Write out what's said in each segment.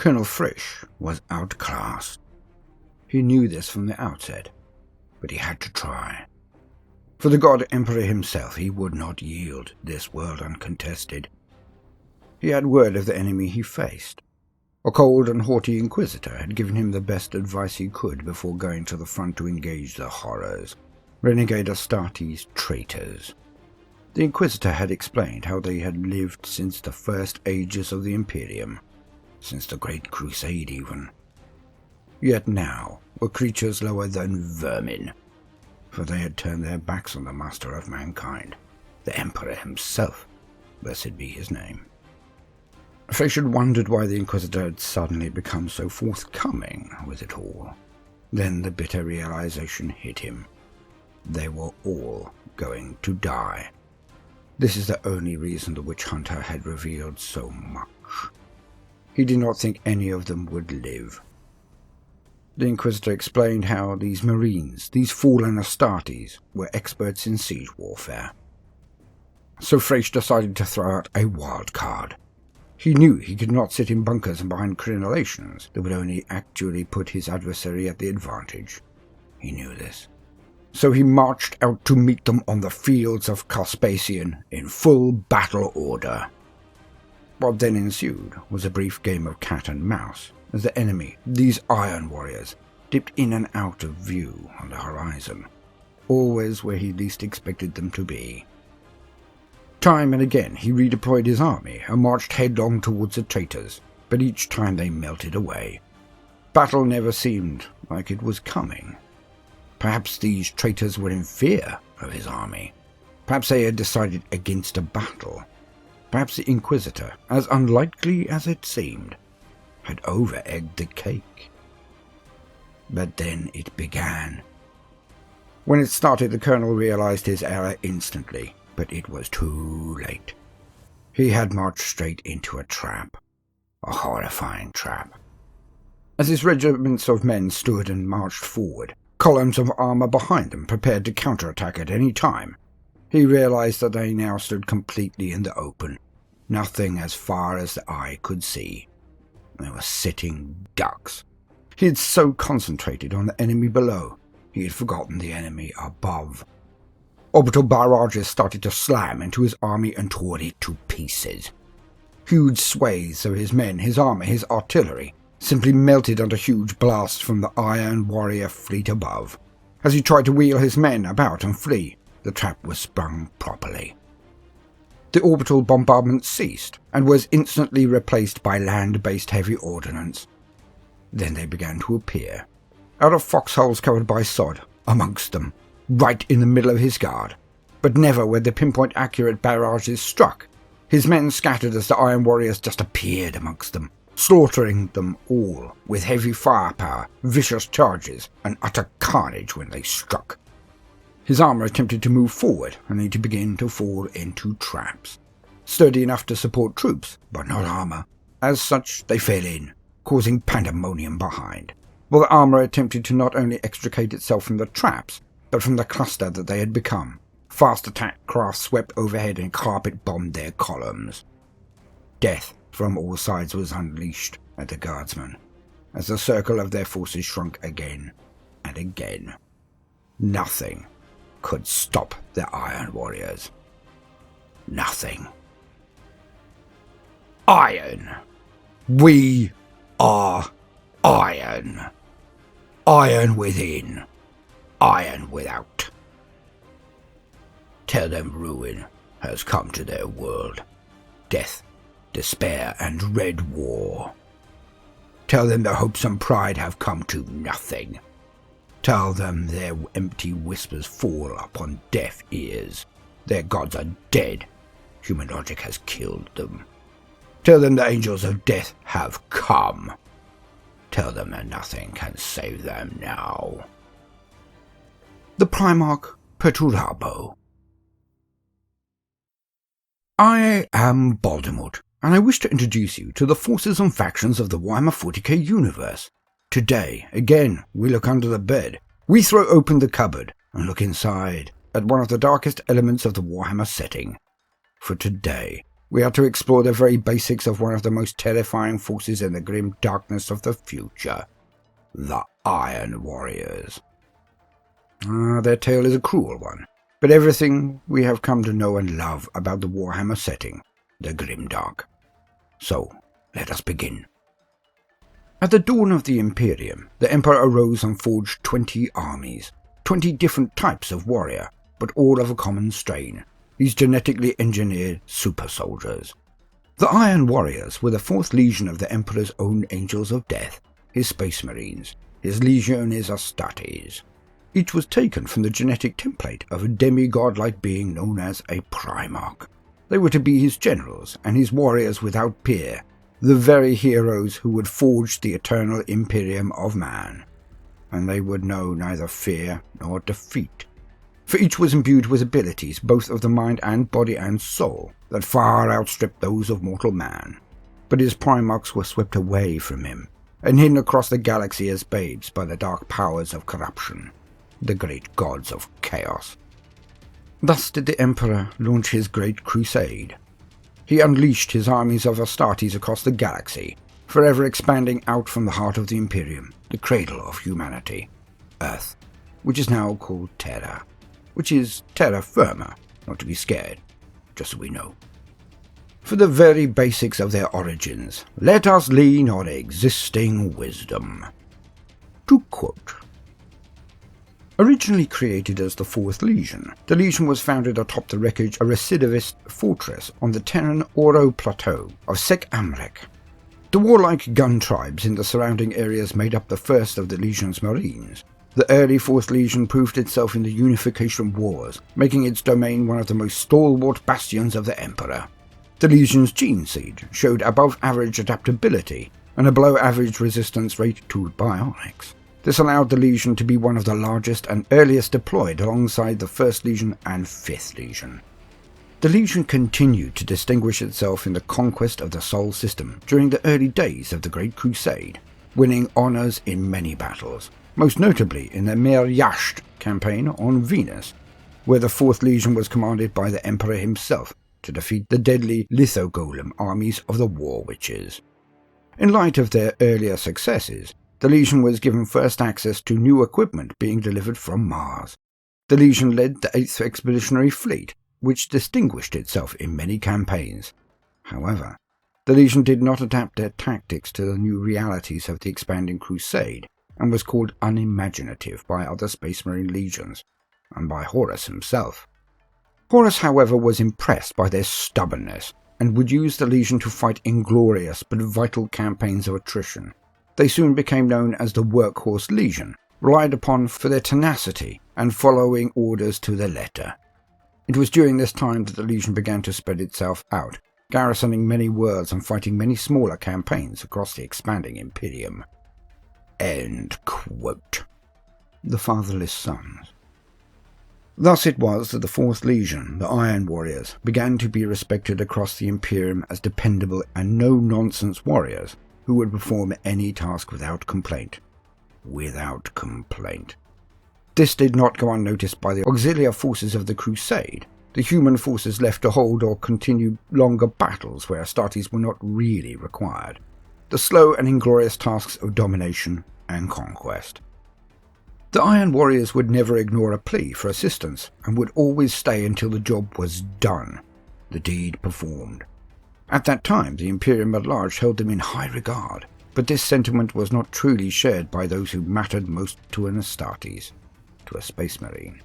Colonel Frisch was outclassed. He knew this from the outset, but he had to try. For the God Emperor himself, he would not yield this world uncontested. He had word of the enemy he faced. A cold and haughty Inquisitor had given him the best advice he could before going to the front to engage the horrors, renegade Astartes traitors. The Inquisitor had explained how they had lived since the first ages of the Imperium, since the Great Crusade even. Yet now were creatures lower than vermin, for they had turned their backs on the master of mankind, the Emperor himself, blessed be his name. Frisch had wondered why the Inquisitor had suddenly become so forthcoming with it all. Then the bitter realization hit him. They were all going to die. This is the only reason the witch hunter had revealed so much. He did not think any of them would live. The Inquisitor explained how these Marines, these fallen Astartes, were experts in siege warfare. So Frisch decided to throw out a wild card. He knew he could not sit in bunkers and behind crenellations that would only actually put his adversary at the advantage. He knew this. So he marched out to meet them on the fields of Carspathian in full battle order. What then ensued was a brief game of cat and mouse, as the enemy, these Iron Warriors, dipped in and out of view on the horizon, always where he least expected them to be. Time and again he redeployed his army and marched headlong towards the traitors, but each time they melted away. Battle never seemed like it was coming. Perhaps these traitors were in fear of his army. Perhaps they had decided against a battle. Perhaps the Inquisitor, as unlikely as it seemed, had over-egged the cake. But then it began. When it started, the Colonel realized his error instantly, but it was too late. He had marched straight into a trap. A horrifying trap. As his regiments of men stood and marched forward, columns of armor behind them prepared to counterattack at any time, he realized that they now stood completely in the open, nothing as far as the eye could see. They were sitting ducks. He had so concentrated on the enemy below, he had forgotten the enemy above. Orbital barrages started to slam into his army and tore it to pieces. Huge swathes of his men, his armor, his artillery, simply melted under huge blasts from the Iron Warrior fleet above. As he tried to wheel his men about and flee, the trap was sprung properly. The orbital bombardment ceased and was instantly replaced by land-based heavy ordnance. Then they began to appear, out of foxholes covered by sod, amongst them, right in the middle of his guard. But never were the pinpoint-accurate barrages struck. His men scattered as the Iron Warriors just appeared amongst them, slaughtering them all with heavy firepower, vicious charges, and utter carnage when they struck. His armor attempted to move forward, only to begin to fall into traps. Sturdy enough to support troops, but not armor. As such, they fell in, causing pandemonium behind, while the armor attempted to not only extricate itself from the traps, but from the cluster that they had become. Fast attack craft swept overhead and carpet-bombed their columns. Death from all sides was unleashed at the guardsmen, as the circle of their forces shrunk again and again. Nothing could stop the Iron Warriors. Nothing. Iron. We are iron. Iron within. Iron without. Tell them ruin has come to their world. Death, despair, and red war. Tell them their hopes and pride have come to nothing. Tell them their empty whispers fall upon deaf ears. Their gods are dead. Human logic has killed them. Tell them the angels of death have come. Tell them that nothing can save them now. The Primarch Perturabo. I am Baldermort, and I wish to introduce you to the forces and factions of the Warhammer 40k universe. Today, again, we look under the bed. We throw open the cupboard and look inside at one of the darkest elements of the Warhammer setting. For today, We are to explore the very basics of one of the most terrifying forces in the grim darkness of the future, the Iron Warriors. Their tale is a cruel one, but everything we have come to know and love about the Warhammer setting, the grimdark. So, let us begin. At the dawn of the Imperium, the Emperor arose and forged 20 armies, 20 different types of warrior, but all of a common strain, these genetically engineered super soldiers. The Iron Warriors were the 4th Legion of the Emperor's own Angels of Death, his Space Marines, his Legiones Astartes. Each was taken from the genetic template of a demigod-like being known as a Primarch. They were to be his generals and his warriors without peer, the very heroes who would forge the eternal Imperium of man. And they would know neither fear nor defeat. For each was imbued with abilities, both of the mind and body and soul, that far outstripped those of mortal man. But his Primarchs were swept away from him, and hidden across the galaxy as babes by the dark powers of corruption, the great gods of chaos. Thus did the Emperor launch his great crusade. He unleashed his armies of Astartes across the galaxy, forever expanding out from the heart of the Imperium, the cradle of humanity, Earth, which is now called Terra, which is terra firma, not to be scared, just so we know. For the very basics of their origins, let us lean on existing wisdom. To quote, originally created as the 4th Legion, the Legion was founded atop the wreckage of a recidivist fortress on the Terran Oro Plateau of Sek Amrek. The warlike gun tribes in the surrounding areas made up the first of the Legion's Marines. The early 4th Legion proved itself in the Unification Wars, making its domain one of the most stalwart bastions of the Emperor. The Legion's gene seed showed above-average adaptability and a below-average resistance rate to bionics. This allowed the Legion to be one of the largest and earliest deployed alongside the 1st Legion and 5th Legion. The Legion continued to distinguish itself in the conquest of the Sol system during the early days of the Great Crusade, winning honours in many battles, most notably in the Mir Yasht campaign on Venus, where the 4th Legion was commanded by the Emperor himself to defeat the deadly Lithogolem armies of the War Witches. In light of their earlier successes, the Legion was given first access to new equipment being delivered from Mars. The Legion led the 8th Expeditionary Fleet, which distinguished itself in many campaigns. However, the Legion did not adapt their tactics to the new realities of the expanding crusade, and was called unimaginative by other Space Marine legions, and by Horus himself. Horus, however, was impressed by their stubbornness, and would use the Legion to fight inglorious but vital campaigns of attrition. They soon became known as the Workhorse Legion, relied upon for their tenacity and following orders to the letter. It was during this time that the Legion began to spread itself out, garrisoning many worlds and fighting many smaller campaigns across the expanding Imperium. End quote. The Fatherless Sons. Thus it was that the 4th Legion, the Iron Warriors, began to be respected across the Imperium as dependable and no-nonsense warriors who would perform any task without complaint. Without complaint. This did not go unnoticed by the auxiliary forces of the Crusade, the human forces left to hold or continue longer battles where Astartes were not really required. The slow and inglorious tasks of domination and conquest. The Iron Warriors would never ignore a plea for assistance, and would always stay until the job was done, the deed performed. At that time, the Imperium at large held them in high regard, but this sentiment was not truly shared by those who mattered most to an Astartes, to a Space Marine.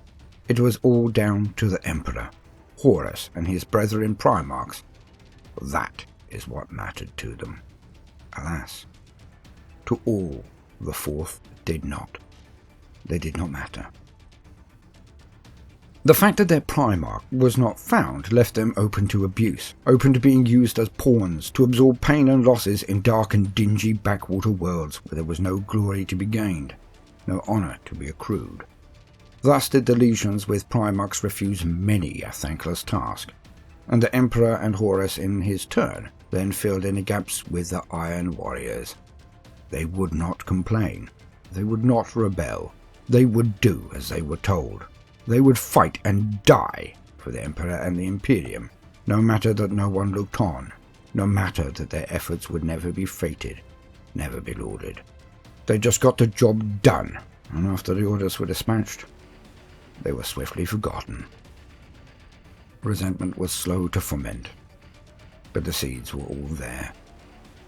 It was all down to the Emperor, Horus, and his brethren Primarchs. That is what mattered to them. Alas, to all, the 4th did not. They did not matter. The fact that their Primarch was not found left them open to abuse, open to being used as pawns to absorb pain and losses in dark and dingy backwater worlds where there was no glory to be gained, no honour to be accrued. Thus did the legions with Primarchs refuse many a thankless task, and the Emperor and Horus in his turn then filled any gaps with the Iron Warriors. They would not complain. They would not rebel. They would do as they were told. They would fight and die for the Emperor and the Imperium, no matter that no one looked on, no matter that their efforts would never be feted, never be lauded. They just got the job done, and after the orders were dispatched, they were swiftly forgotten. Resentment was slow to ferment, but the seeds were all there,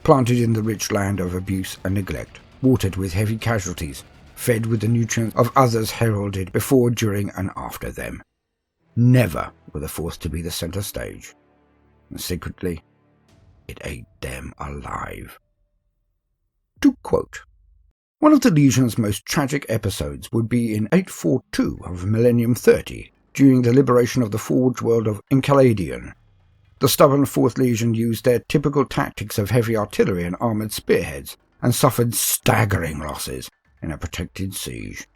planted in the rich land of abuse and neglect, watered with heavy casualties, fed with the nutrients of others heralded before, during, and after them. Never were the Fourth to be the center stage, and secretly, it ate them alive. To quote, one of the Legion's most tragic episodes would be in 842 of Millennium 30, during the liberation of the forged world of Enkaladion. The stubborn 4th Legion used their typical tactics of heavy artillery and armoured spearheads, and suffered staggering losses in a protected siege.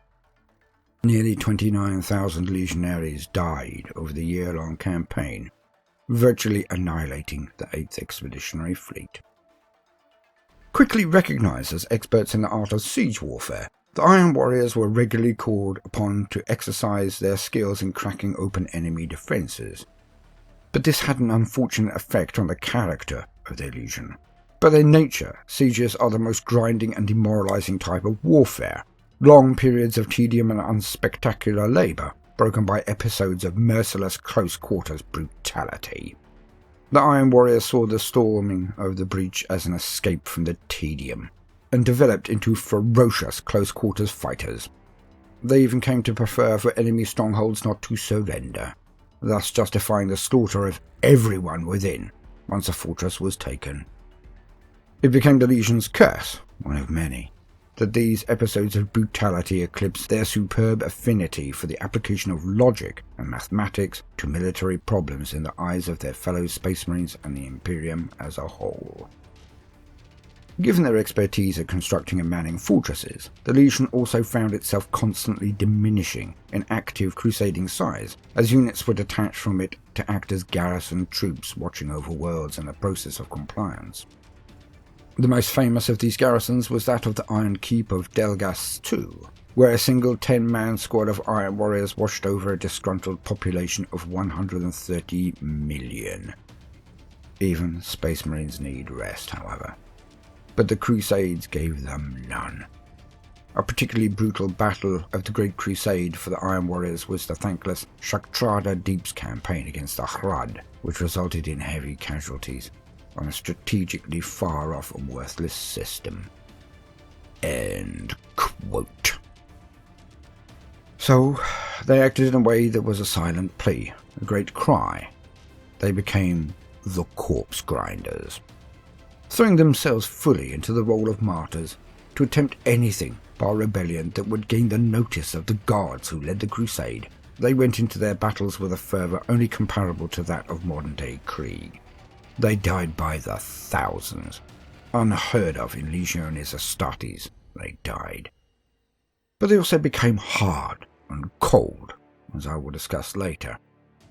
Nearly 29,000 legionaries died over the year-long campaign, virtually annihilating the 8th Expeditionary Fleet. Quickly recognised as experts in the art of siege warfare, the Iron Warriors were regularly called upon to exercise their skills in cracking open enemy defences. But this had an unfortunate effect on the character of their legion. By their nature, sieges are the most grinding and demoralising type of warfare. Long periods of tedium and unspectacular labour, broken by episodes of merciless close-quarters brutality. The Iron Warriors saw the storming of the breach as an escape from the tedium, and developed into ferocious close-quarters fighters. They even came to prefer for enemy strongholds not to surrender, thus justifying the slaughter of everyone within once a fortress was taken. It became the Legion's curse, one of many, that these episodes of brutality eclipsed their superb affinity for the application of logic and mathematics to military problems in the eyes of their fellow Space Marines and the Imperium as a whole. Given their expertise at constructing and manning fortresses, the Legion also found itself constantly diminishing in active crusading size, as units were detached from it to act as garrison troops watching over worlds in the process of compliance. The most famous of these garrisons was that of the Iron Keep of Delgas II, where a single 10-man squad of Iron Warriors washed over a disgruntled population of 130 million. Even Space Marines need rest, however. But the Crusades gave them none. A particularly brutal battle of the Great Crusade for the Iron Warriors was the thankless Shaktrada Deeps campaign against the Hrad, which resulted in heavy casualties on a strategically far-off and worthless system. End quote. So, they acted in a way that was a silent plea, a great cry. They became the Corpse Grinders, throwing themselves fully into the role of martyrs to attempt anything bar rebellion that would gain the notice of the gods who led the crusade. They went into their battles with a fervour only comparable to that of modern-day Krieg. They died by the thousands. Unheard of in Legionis Astartes, they died. But they also became hard and cold, as I will discuss later,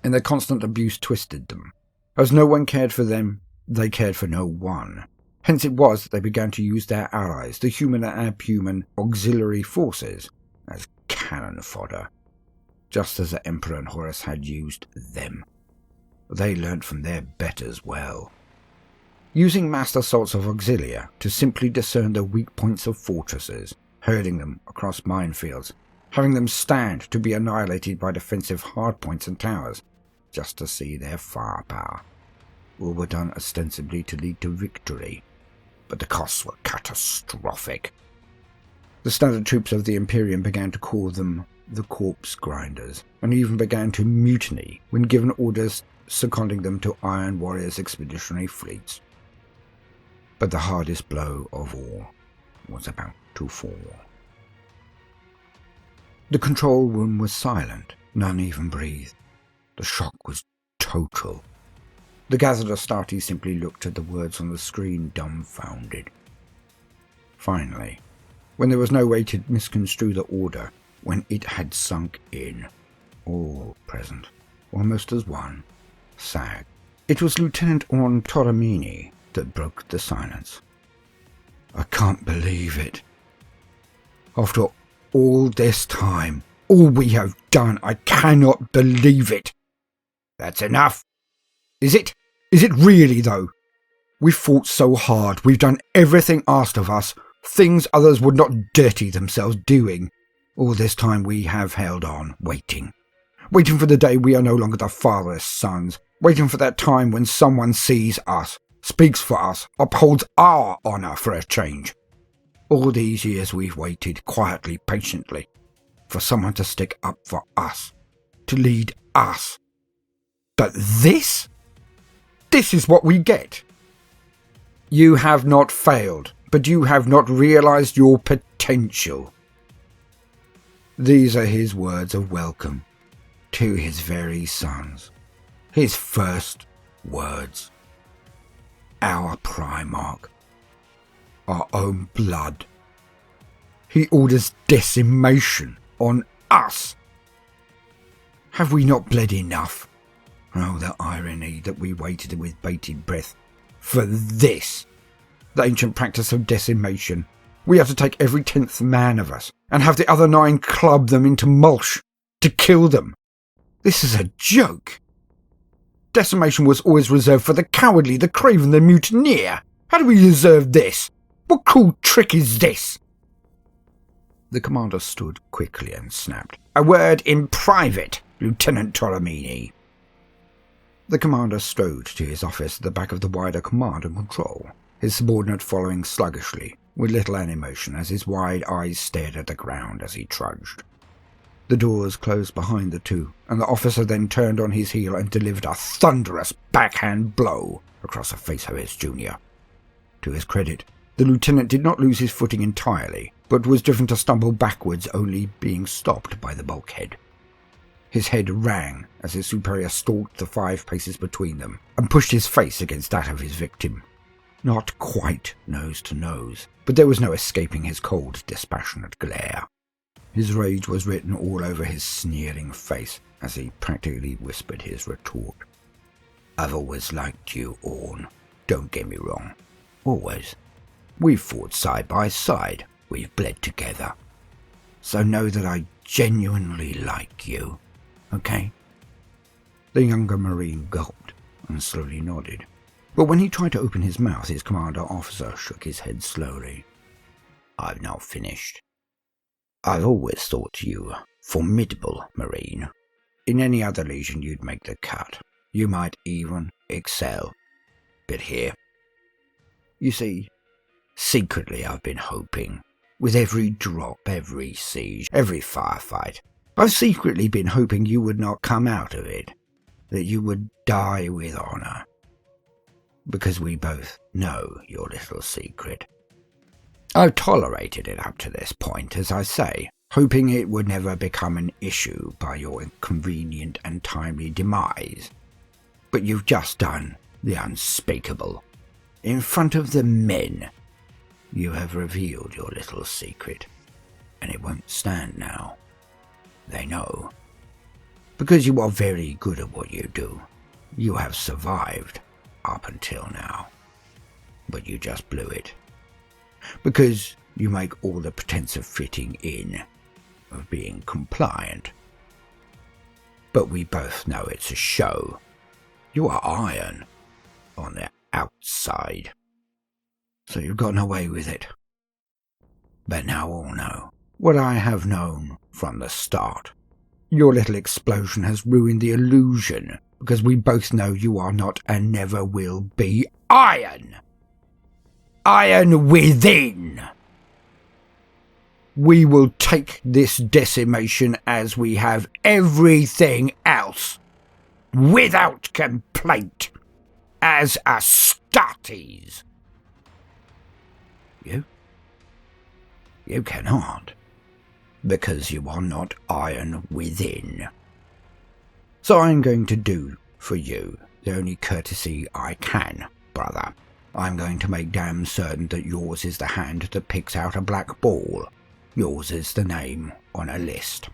and their constant abuse twisted them. As no one cared for them, they cared for no one. Hence it was that they began to use their allies, the human and abhuman auxiliary forces, as cannon fodder, just as the Emperor and Horus had used them. They learnt from their betters well, using mass assaults of auxilia to simply discern the weak points of fortresses, herding them across minefields, having them stand to be annihilated by defensive hardpoints and towers, just to see their firepower. All were done ostensibly to lead to victory, but the costs were catastrophic. The standard troops of the Imperium began to call them the Corpse Grinders, and even began to mutiny when given orders seconding them to Iron Warriors' expeditionary fleets. But the hardest blow of all was about to fall. The control room was silent, none even breathed. The shock was total. The gathered Astartes simply looked at the words on the screen, dumbfounded. Finally, when there was no way to misconstrue the order, when it had sunk in, all present, almost as one, sagged. It was Lieutenant Orn Toramini that broke the silence. I can't believe it. After all this time, all we have done, I cannot believe it. That's enough, Is it? Is it really, though? We've fought so hard, we've done everything asked of us, things others would not dirty themselves doing. All this time we have held on, waiting for the day we are no longer the fatherless sons, waiting for that time when someone sees us, speaks for us, upholds our honour for a change. All these years we've waited quietly, patiently, for someone to stick up for us, to lead us. But this is what we get. You have not failed, but you have not realised your potential. These are his words of welcome to his very sons. His first words. Our Primarch. Our own blood. He orders decimation on us. Have we not bled enough? Oh, the irony that we waited with bated breath for this. The ancient practice of decimation. We have to take every 10th man of us and have the other 9 club them into mulch to kill them. This is a joke. Decimation was always reserved for the cowardly, the craven, the mutineer. How do we deserve this? What cool trick is this? The commander stood quickly and snapped. A word in private, Lieutenant Tolomini. The commander strode to his office at the back of the wider command and control, his subordinate following sluggishly, with little animation as his wide eyes stared at the ground as he trudged. The doors closed behind the two, and the officer then turned on his heel and delivered a thunderous backhand blow across the face of his junior. To his credit, the lieutenant did not lose his footing entirely, but was driven to stumble backwards, only being stopped by the bulkhead. His head rang as his superior stalked the 5 paces between them, and pushed his face against that of his victim. Not quite nose to nose, but there was no escaping his cold, dispassionate glare. His rage was written all over his sneering face as he practically whispered his retort. I've always liked you, Orn. Don't get me wrong. Always. We've fought side by side. We've bled together. So know that I genuinely like you. Okay? The younger Marine gulped and slowly nodded. But when he tried to open his mouth, his commander officer shook his head slowly. I've not finished. I've always thought you formidable, Marine. In any other legion you'd make the cut. You might even excel. But here... You see, secretly I've been hoping, with every drop, every siege, every firefight, I've secretly been hoping you would not come out of it, that you would die with honour. Because we both know your little secret. I've tolerated it up to this point, as I say, hoping it would never become an issue by your inconvenient and timely demise. But you've just done the unspeakable. In front of the men, you have revealed your little secret, and it won't stand now. They know. Because you are very good at what you do. You have survived up until now. But you just blew it. Because you make all the pretense of fitting in, of being compliant. But we both know it's a show. You are iron on the outside. So you've gotten away with it. But now all know what I have known from the start. Your little explosion has ruined the illusion, because we both know you are not and never will be iron. Iron within. We will take this decimation as we have everything else, without complaint, as Astartes. You cannot, because you are not iron within. So I'm going to do for you the only courtesy I can, brother. I'm going to make damn certain that yours is the hand that picks out a black ball. Yours is the name on a list.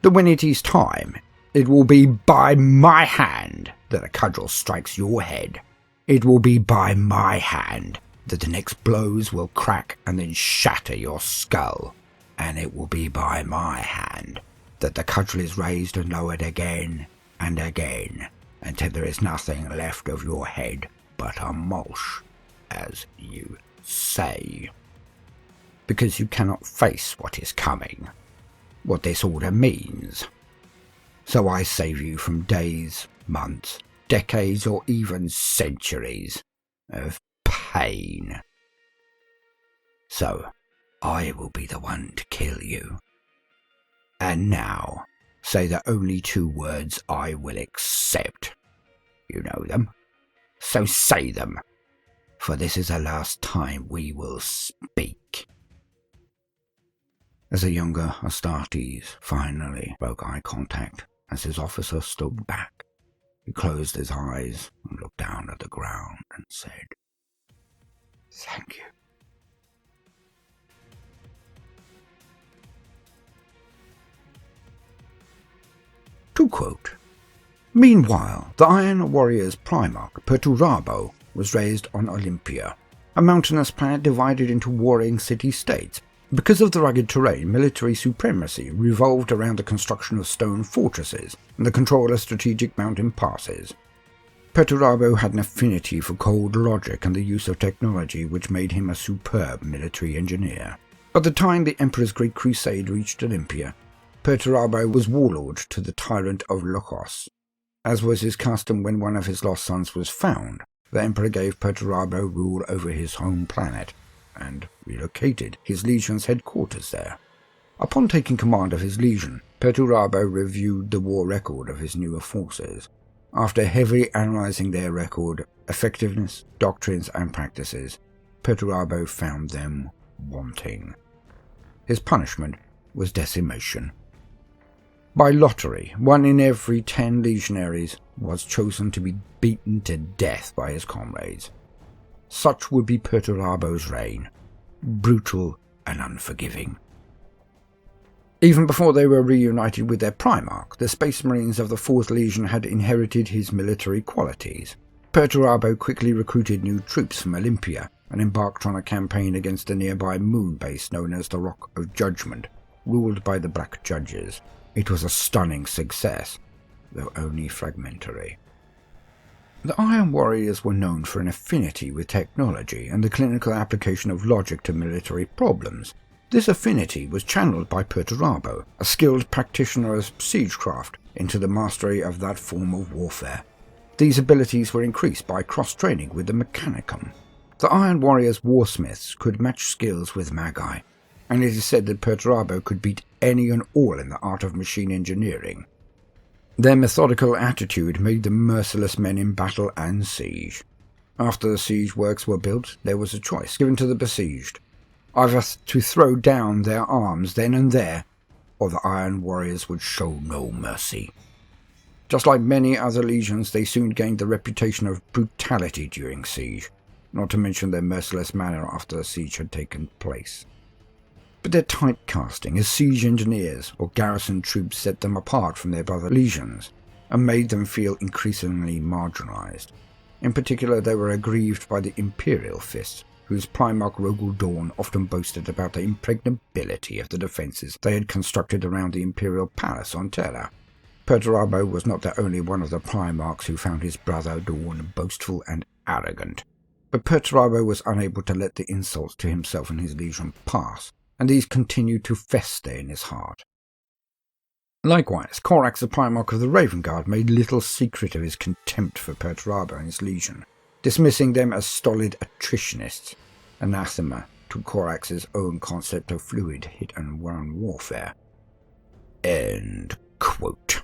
That when it is time, it will be by my hand that a cudgel strikes your head. It will be by my hand that the next blows will crack and then shatter your skull. And it will be by my hand that the cudgel is raised and lowered again and again until there is nothing left of your head but a mosh, as you say. Because you cannot face what is coming, what this order means. So I save you from days, months, decades, or even centuries of pain. So I will be the one to kill you. And now, say the only 2 words I will accept. You know them, so say them, for this is the last time we will speak. As the younger Astartes finally broke eye contact, as his officer stood back, he closed his eyes and looked down at the ground and said, "Thank you." To quote, "Meanwhile, the Iron Warrior's Primarch, Perturabo, was raised on Olympia, a mountainous planet divided into warring city-states. Because of the rugged terrain, military supremacy revolved around the construction of stone fortresses and the control of strategic mountain passes. Perturabo had an affinity for cold logic and the use of technology, which made him a superb military engineer. By the time the Emperor's Great Crusade reached Olympia, Perturabo was warlord to the tyrant of Lokos. As was his custom when one of his lost sons was found, the Emperor gave Perturabo rule over his home planet, and relocated his legion's headquarters there. Upon taking command of his legion, Perturabo reviewed the war record of his newer forces. After heavily analysing their record, effectiveness, doctrines and practices, Perturabo found them wanting. His punishment was decimation. By lottery, 1 in every 10 legionaries was chosen to be beaten to death by his comrades. Such would be Perturabo's reign, brutal and unforgiving. Even before they were reunited with their Primarch, the Space Marines of the 4th Legion had inherited his military qualities. Perturabo quickly recruited new troops from Olympia and embarked on a campaign against a nearby moon base known as the Rock of Judgment, ruled by the Black Judges. It was a stunning success, though only fragmentary. The Iron Warriors were known for an affinity with technology and the clinical application of logic to military problems. This affinity was channeled by Perturabo, a skilled practitioner of siegecraft, into the mastery of that form of warfare. These abilities were increased by cross-training with the Mechanicum. The Iron Warriors' warsmiths could match skills with Magi, and it is said that Perturabo could beat any and all in the art of machine engineering. Their methodical attitude made them merciless men in battle and siege. After the siege works were built, there was a choice given to the besieged, either to throw down their arms then and there, or the Iron Warriors would show no mercy. Just like many other legions, they soon gained the reputation of brutality during siege, not to mention their merciless manner after the siege had taken place. But their typecasting as siege engineers or garrison troops set them apart from their brother legions, and made them feel increasingly marginalized. In particular, they were aggrieved by the Imperial Fist, whose Primarch Rogel Dawn often boasted about the impregnability of the defences they had constructed around the Imperial Palace on Terra. Perturabo was not the only one of the Primarchs who found his brother Dawn boastful and arrogant, but Perturabo was unable to let the insults to himself and his legion pass, and these continued to fester in his heart. Likewise, Corax, the Primarch of the Raven Guard, made little secret of his contempt for Perturabo and his legion, dismissing them as stolid attritionists, anathema to Corax's own concept of fluid hit-and-run warfare. End quote.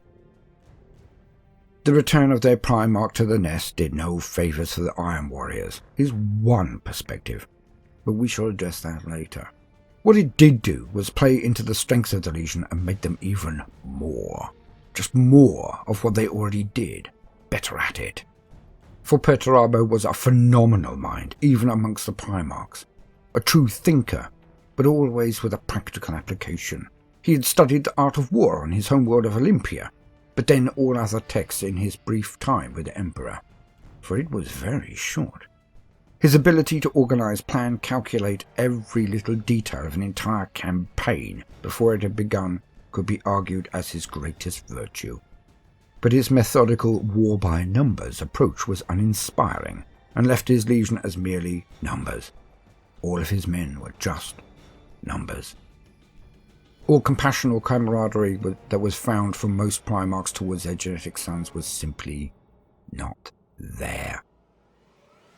The return of their Primarch to the nest did no favours for the Iron Warriors, is one perspective, but we shall address that later. What it did do was play into the strengths of the Legion and make them even more. Just more of what they already did, better at it. For Perturabo was a phenomenal mind, even amongst the Primarchs. A true thinker, but always with a practical application. He had studied the art of war on his homeworld of Olympia, but then all other texts in his brief time with the Emperor, for it was very short. His ability to organize, plan, calculate every little detail of an entire campaign before it had begun could be argued as his greatest virtue. but his methodical war-by-numbers approach was uninspiring and left his legion as merely numbers. All of his men were just numbers. All compassion or camaraderie that was found from most Primarchs towards their genetic sons was simply not there.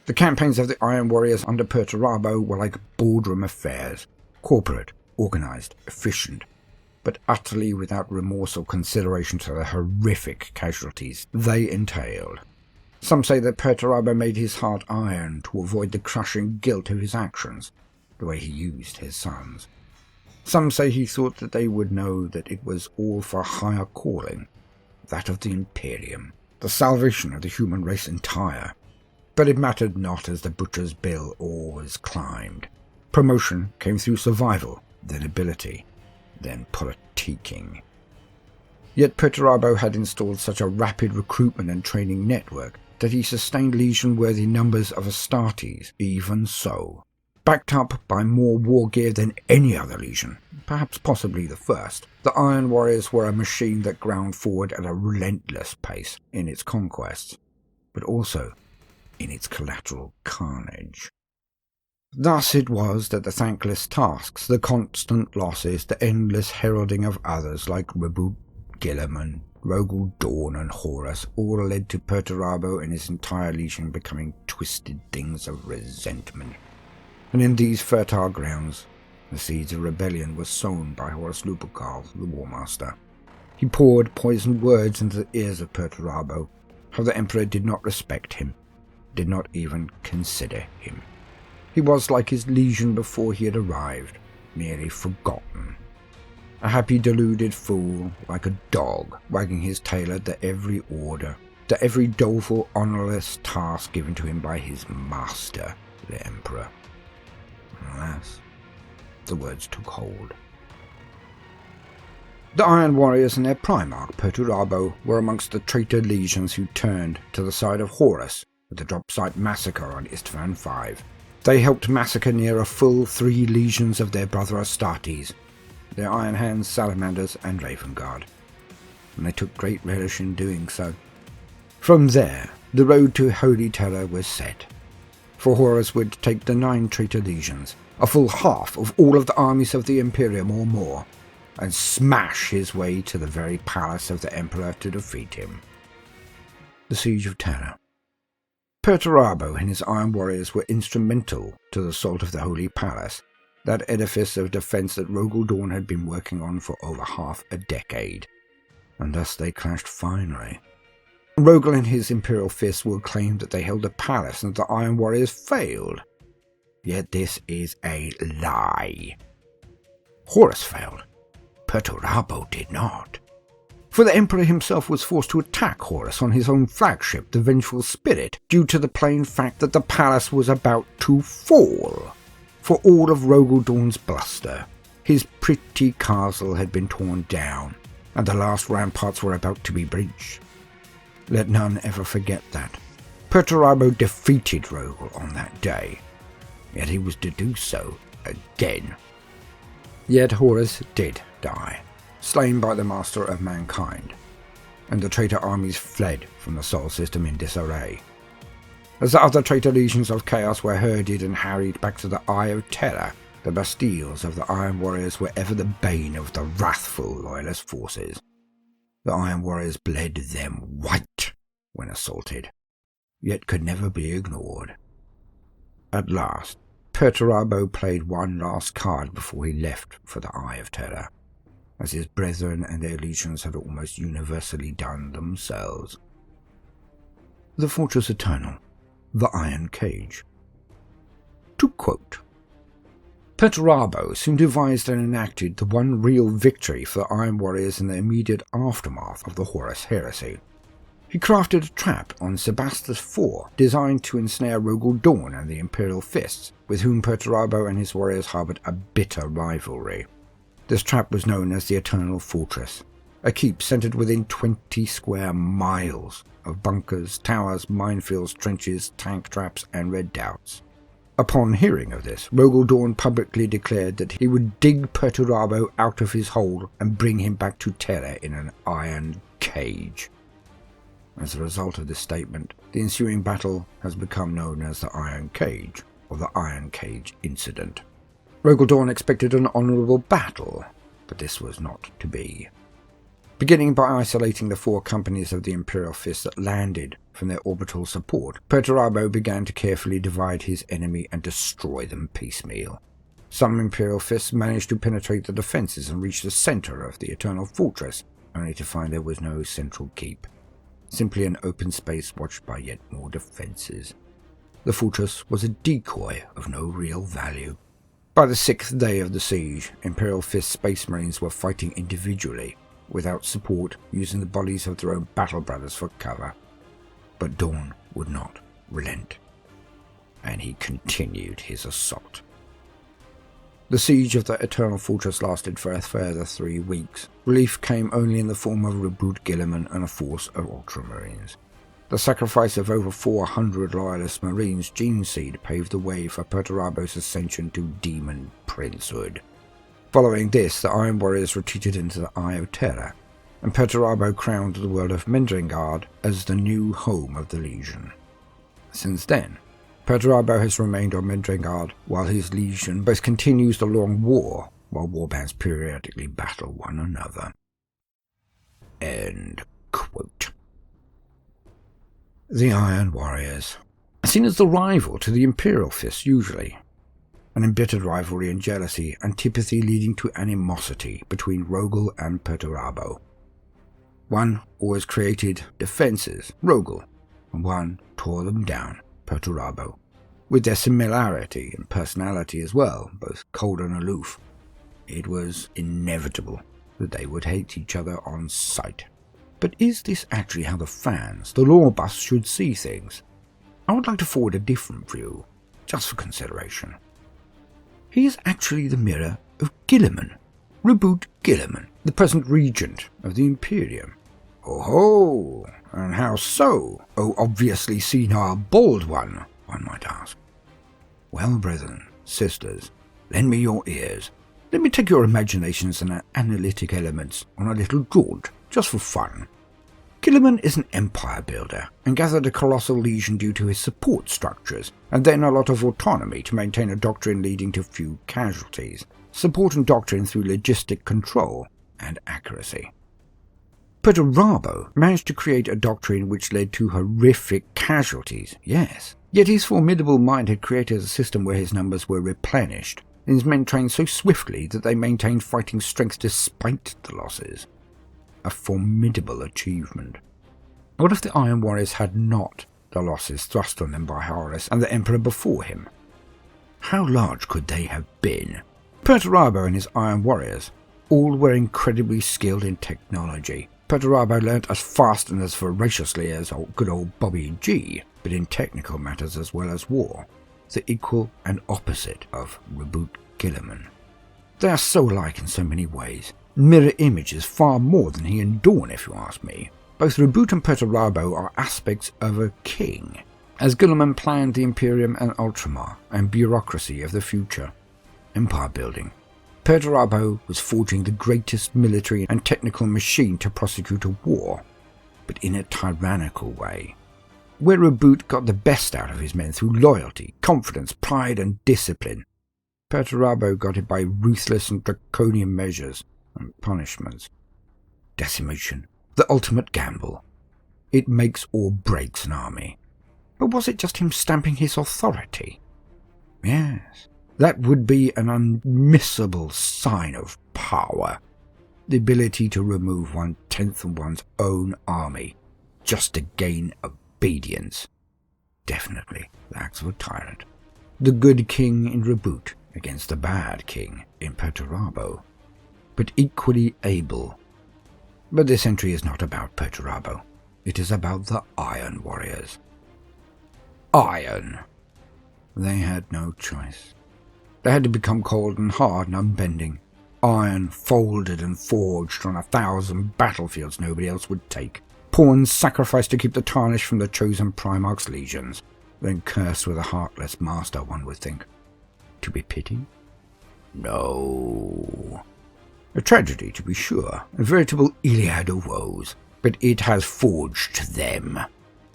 The campaigns of the Iron Warriors under Perturabo were like boardroom affairs, corporate, organised, efficient, but utterly without remorse or consideration to the horrific casualties they entailed. Some say that Perturabo made his heart iron to avoid the crushing guilt of his actions, the way he used his sons. Some say he thought that they would know that it was all for a higher calling, that of the Imperium, the salvation of the human race entire. But it mattered not as the butcher's bill always climbed. Promotion came through survival, then ability, then politicking. Yet Perturabo had installed such a rapid recruitment and training network that he sustained legion-worthy numbers of Astartes, even so. Backed up by more war gear than any other legion, perhaps possibly the first, the Iron Warriors were a machine that ground forward at a relentless pace in its conquests, but also in its collateral carnage. Thus it was that the thankless tasks, the constant losses, the endless heralding of others like Reboot, Guilliman, Rogel, Dawn and Horus all led to Perturabo and his entire legion becoming twisted things of resentment. And in these fertile grounds, the seeds of rebellion were sown by Horus Lupercal, the War Master. He poured poisoned words into the ears of Perturabo, how the Emperor did not respect him, did not even consider him. He was like his legion before he had arrived, merely forgotten. A happy deluded fool, like a dog, wagging his tail at every order, to every doleful, honourless task given to him by his master, the Emperor. Alas, the words took hold. The Iron Warriors and their Primarch, Perturabo, were amongst the traitor legions who turned to the side of Horus with the drop site massacre on Istvan V. They helped massacre near a full 3 legions of their brother Astartes, their Iron Hands, Salamanders and Ravenguard, and they took great relish in doing so. From there, the road to Holy Terror was set, for Horus would take the 9 traitor legions, a full half of all of the armies of the Imperium or more, and smash his way to the very palace of the Emperor to defeat him. The Siege of Terror. Perturabo and his Iron Warriors were instrumental to the assault of the Holy Palace, that edifice of defence that Rogel Dawn had been working on for over half a decade, and thus they clashed finally. Rogel and his Imperial fists will claim that they held the palace and that the Iron Warriors failed. Yet this is a lie. Horus failed. Perturabo did not. For the Emperor himself was forced to attack Horus on his own flagship, the Vengeful Spirit, due to the plain fact that the palace was about to fall. For all of Rogel Dawn's bluster, his pretty castle had been torn down, and the last ramparts were about to be breached. Let none ever forget that. Perturabo defeated Rogel on that day, yet he was to do so again. Yet Horus did die, slain by the master of mankind, and the traitor armies fled from the Sol system in disarray. As the other traitor legions of chaos were herded and harried back to the Eye of Terror, the bastilles of the Iron Warriors were ever the bane of the wrathful Loyalist forces. The Iron Warriors bled them white when assaulted, yet could never be ignored. At last, Perturabo played one last card before he left for the Eye of Terror, as his brethren and their legions had almost universally done themselves. The Fortress Eternal, the Iron Cage. To quote, Perturabo soon devised and enacted the one real victory for the Iron Warriors in the immediate aftermath of the Horus Heresy. He crafted a trap on Sebastus IV designed to ensnare Rogel Dawn and the Imperial Fists, with whom Perturabo and his warriors harboured a bitter rivalry. This trap was known as the Eternal Fortress, a keep centred within 20 square miles of bunkers, towers, minefields, trenches, tank traps and redoubts. Upon hearing of this, Rogel Dawn publicly declared that he would dig Perturabo out of his hole and bring him back to Terra in an iron cage. As a result of this statement, the ensuing battle has become known as the Iron Cage, or the Iron Cage Incident. Rogal Dorn expected an honourable battle, but this was not to be. Beginning by isolating the 4 companies of the Imperial Fist that landed from their orbital support, Perturabo began to carefully divide his enemy and destroy them piecemeal. Some Imperial Fists managed to penetrate the defences and reach the centre of the Eternal Fortress, only to find there was no central keep. Simply an open space watched by yet more defences. The fortress was a decoy of no real value. By the 6th day of the siege, Imperial Fist Space Marines were fighting individually, without support, using the bodies of their own battle brothers for cover. But Dorn would not relent, and he continued his assault. The siege of the Eternal Fortress lasted for a further 3 weeks. Relief came only in the form of Reboot Guilliman and a force of Ultramarines. The sacrifice of over 400 loyalist Marines Geneseed paved the way for Perturabo's ascension to Demon Princehood. Following this, the Iron Warriors retreated into the Eye of Terror, and Perturabo crowned the world of Mendringard as the new home of the Legion. Since then, Perturabo has remained on Mendringard while his Legion both continues the long war, while warbands periodically battle one another. End quote. The Iron Warriors, seen as the rival to the Imperial Fist usually. An embittered rivalry and jealousy, antipathy leading to animosity between Rogal and Perturabo. One always created defences, Rogal, and one tore them down, Perturabo. With their similarity and personality as well, both cold and aloof, it was inevitable that they would hate each other on sight. But is this actually how the fans, the lore buffs, should see things? I would like to forward a different view, just for consideration. He is actually the mirror of Guilliman, Reboot Guilliman, the present regent of the Imperium. Oh ho! And how so, O obviously senile bald one might ask. Well, brethren, sisters, lend me your ears. Let me take your imaginations and analytic elements on a little jaunt, just for fun. Guilliman is an empire builder, and gathered a colossal legion due to his support structures, and then a lot of autonomy to maintain a doctrine leading to few casualties, support and doctrine through logistic control and accuracy. Perturabo managed to create a doctrine which led to horrific casualties, yes, yet his formidable mind had created a system where his numbers were replenished, and his men trained so swiftly that they maintained fighting strength despite the losses. A formidable achievement. What if the Iron Warriors had not the losses thrust on them by Horus and the Emperor before him? How large could they have been? Perturabo and his Iron Warriors all were incredibly skilled in technology. Perturabo learnt as fast and as voraciously as good old Bobby G, but in technical matters as well as war, the equal and opposite of Reboot Guilliman. They are so alike in so many ways. Mirror images far more than he and Dawn, if you ask me. Both Reboot and Perturabo are aspects of a king, as Guilliman planned the Imperium and Ultramar and bureaucracy of the future. Empire building. Perturabo was forging the greatest military and technical machine to prosecute a war, but in a tyrannical way. Where Reboot got the best out of his men through loyalty, confidence, pride and discipline, Perturabo got it by ruthless and draconian measures and punishments. Decimation, the ultimate gamble. It makes or breaks an army. But was it just him stamping his authority? Yes, that would be an unmissable sign of power. The ability to remove 1/10 of one's own army just to gain obedience. Definitely the acts of a tyrant. The good king in Reboot against the bad king in Perturabo, but equally able. But this entry is not about Perturabo. It is about the Iron Warriors. Iron. They had no choice. They had to become cold and hard and unbending. Iron folded and forged on 1,000 battlefields nobody else would take. Pawns sacrificed to keep the tarnish from the chosen Primarch's legions, then cursed with a heartless master, one would think. To be pitied? No. A tragedy, to be sure, a veritable Iliad of woes. but it has forged them.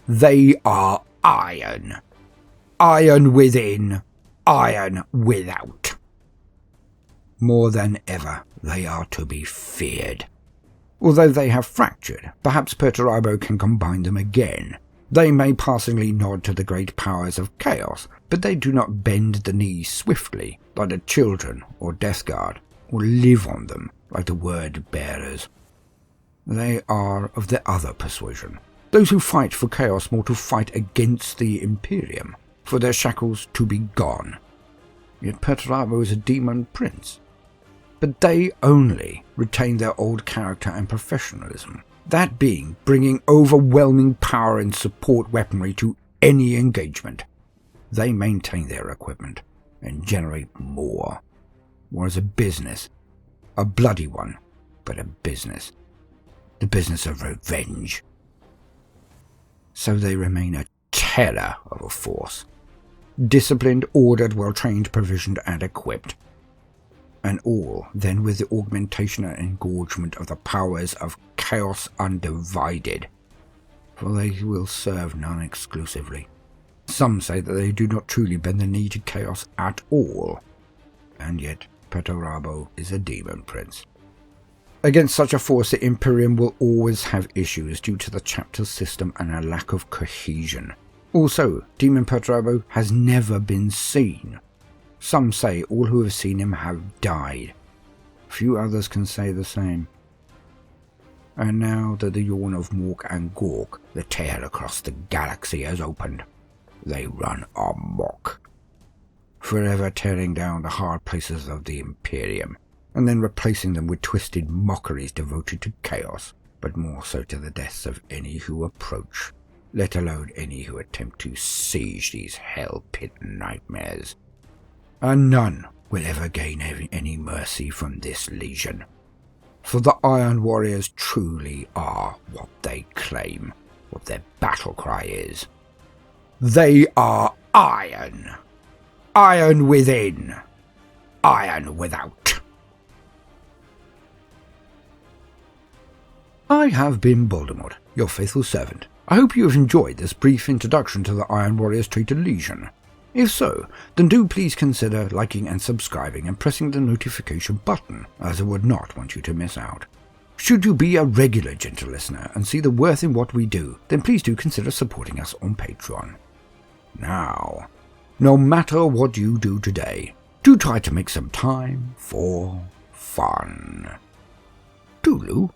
They are iron. Iron within, iron without. More than ever, they are to be feared. Although they have fractured, perhaps Perturabo can combine them again. They may passingly nod to the great powers of chaos, but they do not bend the knee swiftly like the children or Death Guard, or live on them like the word bearers. They are of the other persuasion, those who fight for chaos more to fight against the Imperium, for their shackles to be gone. Yet Perturabo is a demon prince. But they only retain their old character and professionalism, that being bringing overwhelming power and support weaponry to any engagement. They maintain their equipment and generate more. Whereas a business, a bloody one, but a business, the business of revenge. So they remain a terror of a force, disciplined, ordered, well-trained, provisioned, and equipped. And all then with the augmentation and engorgement of the powers of chaos undivided, for they will serve none exclusively. Some say that they do not truly bend the knee to chaos at all, and yet Perturabo is a demon prince. Against such a force, the Imperium will always have issues due to the chapter system and a lack of cohesion. Also, Demon Perturabo has never been seen. Some say all who have seen him have died. Few others can say the same. And now that the yawn of Mork and Gork, the tear across the galaxy, has opened, they run amok, forever tearing down the hard places of the Imperium, and then replacing them with twisted mockeries devoted to chaos, but more so to the deaths of any who approach, let alone any who attempt to siege these hell-pit nightmares. And none will ever gain any mercy from this legion. For the Iron Warriors truly are what they claim, what their battle cry is. They are iron. Iron within, iron without. I have been Baldermort, your faithful servant. I hope you have enjoyed this brief introduction to the Iron Warriors Traitor Legion. If so, then do please consider liking and subscribing and pressing the notification button, as I would not want you to miss out. Should you be a regular gentle listener and see the worth in what we do, then please do consider supporting us on Patreon. Now, no matter what you do today, do try to make some time for fun. Toodaloo.